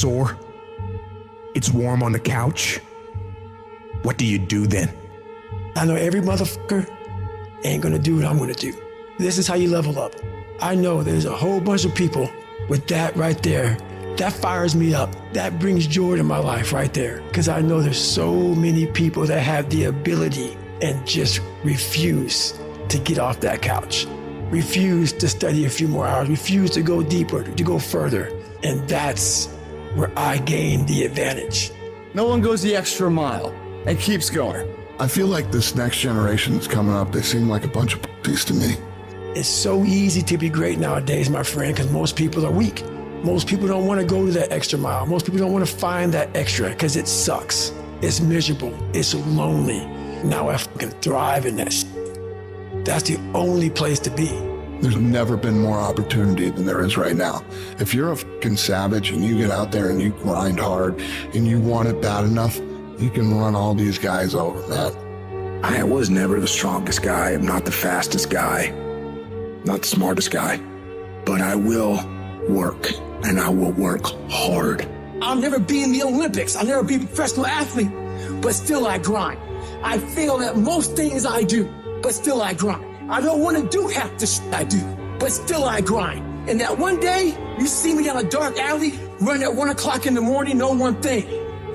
sore? It's warm on the couch? What do you do then? I know every motherfucker ain't gonna do what I'm gonna do. This is how you level up. I know there's a whole bunch of people with that right there. That fires me up. That brings joy to my life right there. Because I know there's so many people that have the ability and just refuse to get off that couch. Refuse to study a few more hours. Refuse to go deeper, to go further. And that's where I gain the advantage. No one goes the extra mile and keeps going. I feel like this next generation that's coming up, they seem like a bunch of pussies to me. It's so easy to be great nowadays, my friend, because most people are weak. Most people don't want to go to that extra mile. Most people don't want to find that extra because it sucks. It's miserable. It's lonely. Now I fucking thrive in that shit. That's the only place to be. There's never been more opportunity than there is right now. If you're a fucking savage and you get out there and you grind hard and you want it bad enough, you can run all these guys over, man. I was never the strongest guy. I'm not the fastest guy. Not the smartest guy. But I will work, and I will work hard. I'll never be in the Olympics. I'll never be a professional athlete, but still I grind. I fail at most things I do, but still I grind. I don't want to do half the shit I do, but still I grind. And that one day, you see me down a dark alley, running at 1 o'clock in the morning, know one thing,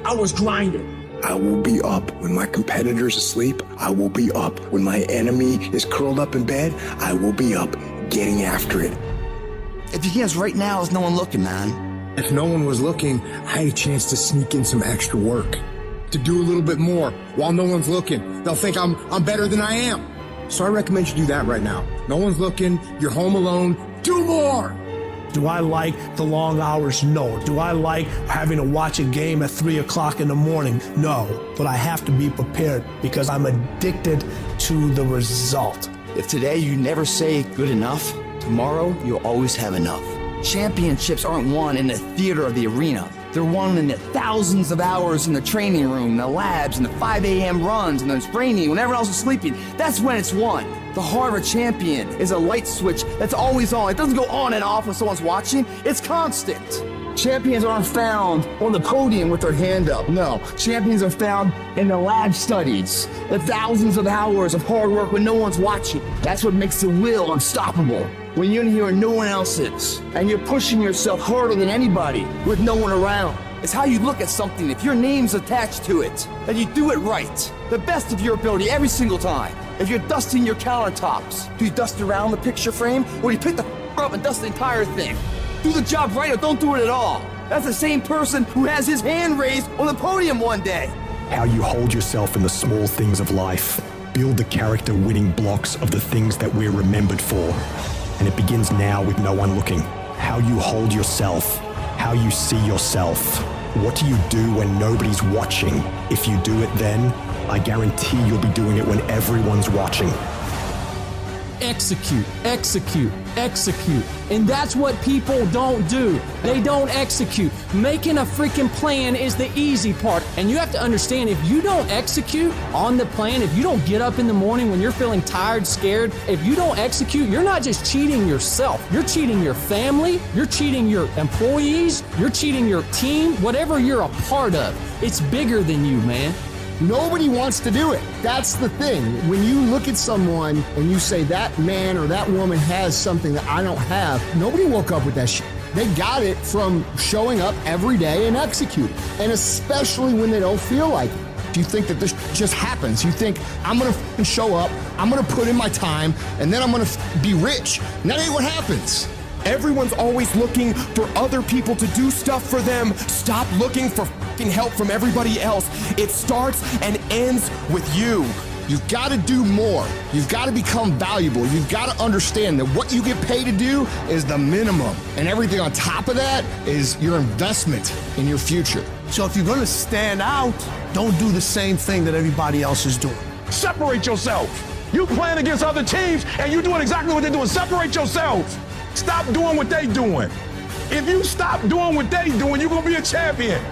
I was grinding. I will be up when my competitor's asleep. I will be up when my enemy is curled up in bed. I will be up getting after it. If you guess right now, there's no one looking, man. If no one was looking, I had a chance to sneak in some extra work, to do a little bit more while no one's looking. They'll think I'm better than I am. So I recommend you do that right now. No one's looking, you're home alone, do more! Do I like the long hours? No. Do I like having to watch a game at 3 o'clock in the morning? No. But I have to be prepared because I'm addicted to the result. If today you never say good enough, tomorrow you'll always have enough. Championships aren't won in the theater or the arena. They're won in the thousands of hours in the training room, the labs, and the 5 a.m. runs, and the training when everyone else is sleeping. That's when it's won. The heart of a champion is a light switch that's always on. It doesn't go on and off when someone's watching. It's constant. Champions aren't found on the podium with their hand up. No, champions are found in the lab studies, the thousands of hours of hard work when no one's watching. That's what makes the will unstoppable. When you're in here and no one else is, and you're pushing yourself harder than anybody with no one around. It's how you look at something. If your name's attached to it, then you do it right. The best of your ability every single time. If you're dusting your countertops, do you dust around the picture frame, or do you pick the up and dust the entire thing? Do the job right or don't do it at all. That's the same person who has his hand raised on the podium one day. How you hold yourself in the small things of life. Build the character winning blocks of the things that we're remembered for. And it begins now with no one looking. How you hold yourself. How you see yourself. What do you do when nobody's watching? If you do it then, I guarantee you'll be doing it when everyone's watching. Execute, execute, execute. And that's what people don't do. They don't execute. Making a freaking plan is the easy part. And you have to understand, if you don't execute on the plan, if you don't get up in the morning when you're feeling tired, scared, if you don't execute, you're not just cheating yourself. You're cheating your family. You're cheating your employees. You're cheating your team. Whatever you're a part of, it's bigger than you, man. Nobody wants to do it. That's the thing. When you look at someone and you say that man or that woman has something that I don't have, nobody woke up with that shit. They got it from showing up every day and executing. And especially when they don't feel like it. You think that this just happens. You think, I'm gonna show up, I'm gonna put in my time, and then I'm gonna be rich. And that ain't what happens. Everyone's always looking for other people to do stuff for them. Stop looking for fucking help from everybody else. It starts and ends with you. You've got to do more. You've got to become valuable. You've got to understand that what you get paid to do is the minimum. And everything on top of that is your investment in your future. So if you're going to stand out, don't do the same thing that everybody else is doing. Separate yourself. You playing against other teams and you doing exactly what they're doing. Separate yourself. Stop doing what they doing. If you stop doing what they doing, you're going to be a champion.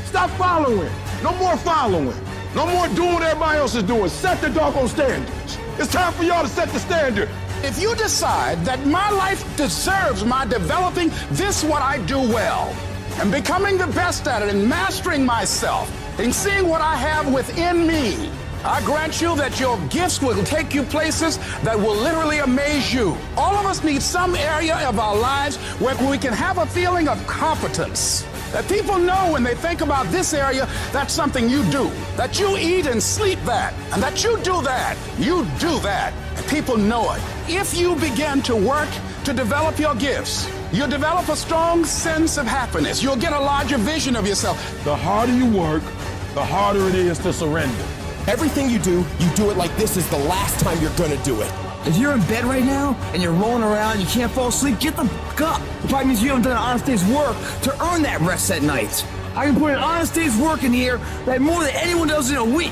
Stop following. No more following. No more doing what everybody else is doing. Set the doggone standards. It's time for y'all to set the standard. If you decide that my life deserves my developing this what I do well, and becoming the best at it and mastering myself and seeing what I have within me, I grant you that your gifts will take you places that will literally amaze you. All of us need some area of our lives where we can have a feeling of competence. That people know when they think about this area, that's something you do. That you eat and sleep that. And that you do that. You do that. And people know it. If you begin to work to develop your gifts, you'll develop a strong sense of happiness. You'll get a larger vision of yourself. The harder you work, the harder it is to surrender. Everything you do it like this is the last time you're gonna do it. If you're in bed right now and you're rolling around, you can't fall asleep, get the fuck up. It probably means you haven't done an honest day's work to earn that rest at night. I can put an honest day's work in here that more than anyone does in a week.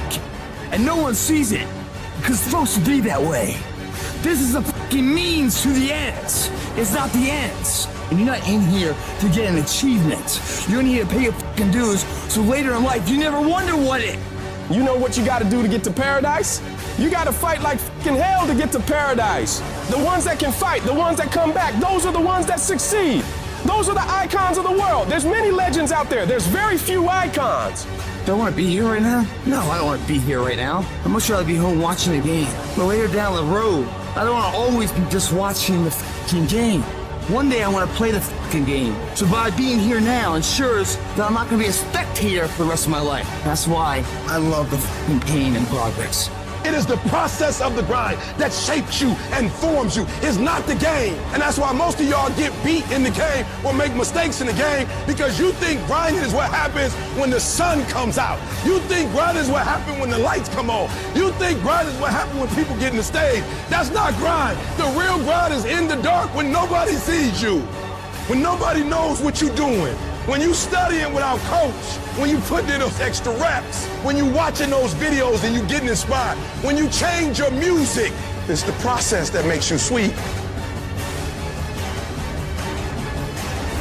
And no one sees it. Because it's supposed to be that way. This is the fucking means to the ends. It's not the ends. And you're not in here to get an achievement. You're in here to pay your fucking dues so later in life you never wonder what it. You know what you gotta do to get to paradise? You gotta fight like fucking hell to get to paradise. The ones that can fight, the ones that come back, those are the ones that succeed. Those are the icons of the world. There's many legends out there. There's very few icons. Do I want to be here right now? No, I don't want to be here right now. I'd much rather be home watching the game. But later down the road, I don't want to always be just watching the fucking game. One day I want to play the fucking game. So by being here now ensures that I'm not going to be a spectator for the rest of my life. That's why I love the fucking pain and progress. It is the process of the grind that shapes you and forms you. It's not the game. And that's why most of y'all get beat in the game or make mistakes in the game, because you think grinding is what happens when the sun comes out. You think grinding is what happens when the lights come on. You think grinding is what happens when people get in the stage. That's not grind. The real grind is in the dark when nobody sees you, when nobody knows what you're doing. When you studying without coach, when you putting in those extra reps, when you watching those videos and you getting inspired, when you change your music, it's the process that makes you sweet.